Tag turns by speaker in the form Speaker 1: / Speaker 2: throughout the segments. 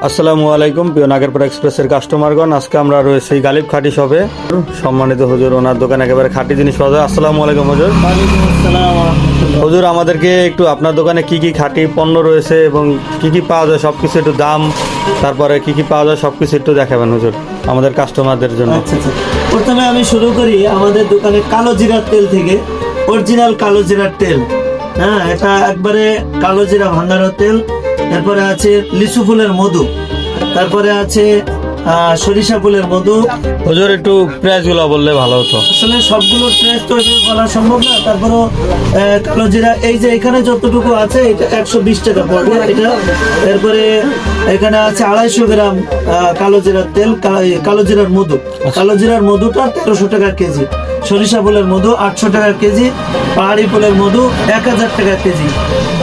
Speaker 1: আসসালামু আলাইকুম প্রিয় নাগেরপাড়া এক্সপ্রেসের কাস্টমারগণ, আজকে আমরা রয়েছি গালিব খাঁটি শপে। সম্মানিত হুজুর, ওনার দোকানে একেবারে খাঁটি জিনিস পাওয়া যায়। আসসালামু আলাইকুম হুজুর। হুজুর, আমাদেরকে একটু আপনার দোকানে কি কি খাঁটি পণ্য রয়েছে এবং কি কি পাওয়া যায় সবকিছু একটু দাম, তারপরে কি কি পাওয়া যায় সবকিছু একটু দেখাবেন হুজুর আমাদের কাস্টমারদের জন্য।
Speaker 2: আচ্ছা, প্রথমে আমি শুরু করি আমাদের দোকানে কালো জিরার তেল থেকে। অরিজিনাল কালো জিরার তেল, হ্যাঁ, এটা একবারে কালো জিরা ভাঙানো তেল। তারপরে আছে লিচু ফুলের মধু, তারপরে আছে সরিষা ফুলের মধু।
Speaker 1: হুজুর, একটু প্রাইস গুলো বললে ভালো হতো।
Speaker 2: আসলে সবগুলো প্রাইস তো বলা সম্ভব না, তারপরও কালো জিরা এই যে এখানে যতটুকু আছে এটা 120 টাকা পড়বে এটা। এরপরে এখানে আছে 250 গ্রাম কালো জিরার তেল, কালো জিরার মধু। কালো জিরার মধুটা 1300 টাকা কেজি। সরিষা ফুলের মধু 800 টাকা কেজি। পাহাড়ি ফুলের মধু 1000 টাকা কেজি।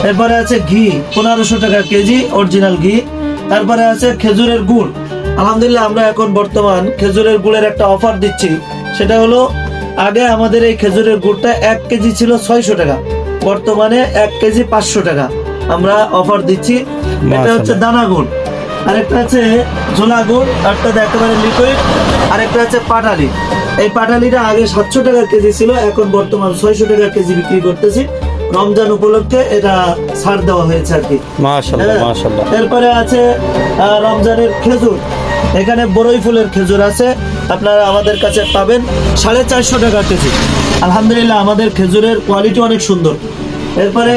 Speaker 2: এরপরে আছে ঘি 1500 টাকা কেজি, অরিজিনাল ঘি। তারপরে আছে খেজুরের গুড়। আলহামদুলিল্লাহ, আমরা এখন বর্তমান খেজুরের গুড়ের একটা অফার দিচ্ছি। সেটা হলো, আগে আমাদের এই খেজুরের গুড়টা 1 কেজি ছিল 600 টাকা, বর্তমানে 1 কেজি 500 টাকা আমরা অফার দিচ্ছি। এটা হচ্ছে দানা গুড়। আরেকটা আছে ঝোলা গুড়, একটা একেবারে লিকুইড। আরেকটা আছে পাটালি। এই পাটালিটা আগে 700 টাকা কেজি ছিল, এখন বর্তমান 600 টাকা কেজি বিক্রি করতেছি। রমজান উপলক্ষে এটা ছাড় দেওয়া হয়েছে আর কি।
Speaker 1: মাশাআল্লাহ মাশাআল্লাহ।
Speaker 2: এরপরে আছে রমজানের খেজুর। এখানে বড়ই ফুলের খেজুর আছে, আপনারা আমাদের কাছে পাবেন 450 টাকা কেজি। আলহামদুলিল্লাহ, আমাদের খেজুরের কোয়ালিটি অনেক সুন্দর। এরপরে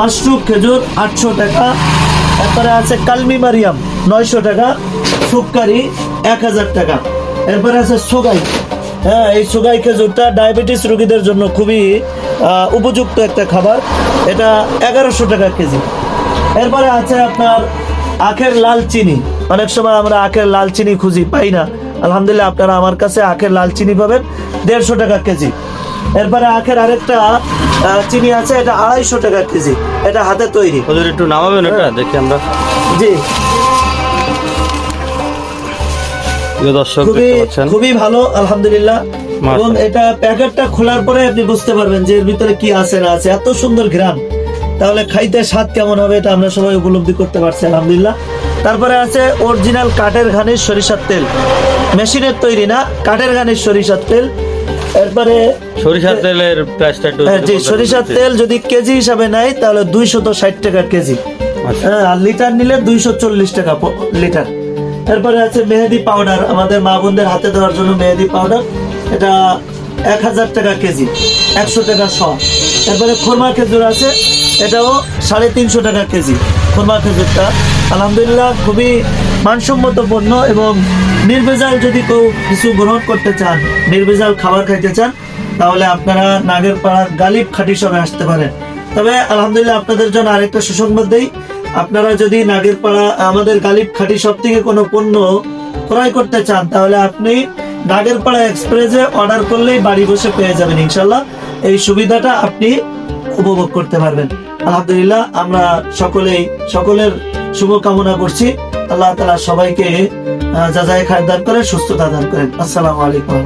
Speaker 2: মাশরুক খেজুর 800 টাকা। এরপরে আছে কালমি মারিয়াম 900 টাকা। সুক্কারি 1000 টাকা। এরপরে আছে সুগাই। হ্যাঁ, এই সুগাই খেজুরটা ডায়াবেটিস রোগীদের জন্য খুবই উপযুক্ত একটা খাবার। এটা 1100 টাকা কেজি। এরপরে আছে আপনার আখের লাল চিনি। অনেক সময় আমরা আখের লাল চিনি খুঁজি, পাই না। আলহামদুলিল্লাহ, আপনারা আমার কাছে আখের লাল চিনি পাবেন 150 টাকা কেজি। এরপরে আখের আরেকটা চিনি আছে, এটা 250 টাকা কেজি। এটা হাতে তৈরি।
Speaker 1: হুজুর, একটু নামাবেন এটা দেখি আমরা।
Speaker 2: জি,
Speaker 1: দর্শক
Speaker 2: খুবই ভালো আলহামদুলিল্লাহ। এবং এটা প্যাকেটটা খোলার পরে আপনি বুঝতে পারবেন যে এর ভিতরে কি আছে না আছে। এত সুন্দর ঘ্রাণ, তাহলে খাইতে স্বাদ কেমন হবে এটা আমরা সবাই উপলব্ধি করতে পারছি আলহামদুলিল্লাহ। তারপরে আছে অরিজিনাল কাঠের ঘানির সরিষার তেল, মেশিনের তৈরি না, কাঠের ঘানির সরিষার তেল। এরপরে
Speaker 1: সরিষার তেলের প্রাইসটা একটু।
Speaker 2: জি, সরিষার তেল যদি কেজি হিসাবে নেয় তাহলে 260 টাকা কেজি। হ্যাঁ, আর লিটার নিলে 240 টাকা লিটার। এরপরে আছে মেহেদি পাউডার, আমাদের মা বোনদের হাতে দেওয়ার জন্য মেহেদি পাউডার। এটা 1000 টাকা কেজি, 100 টাকা শ। এরপরে খোরমা খেজুর আছে, এটাও 350 টাকা কেজি। খোরমা খেজুরটা আলহামদুলিল্লাহ খুবই মানসম্মত পণ্য। এবং নির্ভেজাল যদি কেউ কিছু গ্রহণ করতে চান, নির্ভেজাল খাবার খাইতে চান, তাহলে আপনারা নাগেরপাড়ার গালিব খাঁটি শপে আসতে পারেন। তবে আলহামদুলিল্লাহ, আপনাদের জন্য আরেকটা সুসংবাদ দেই, আপনারা যদি নাগেরপাড়া আমাদের গালিব খাঁটি শপ থেকে কোনো পণ্য ক্রয় করতে চান, তাহলে আপনি নাগেরপাড়া এক্সপ্রেসে অর্ডার করলেই বাড়ি বসে পেয়ে যাবেন ইনশাল্লাহ। এই সুবিধাটা আপনি উপভোগ করতে পারবেন। আলহামদুলিল্লাহ, আমরা সকলের শুভকামনা করছি। আল্লাহ তাআলা সবাইকে যাজায়ে খায়ের দান করেন, সুস্থতা দান করেন। আসসালামু আলাইকুম।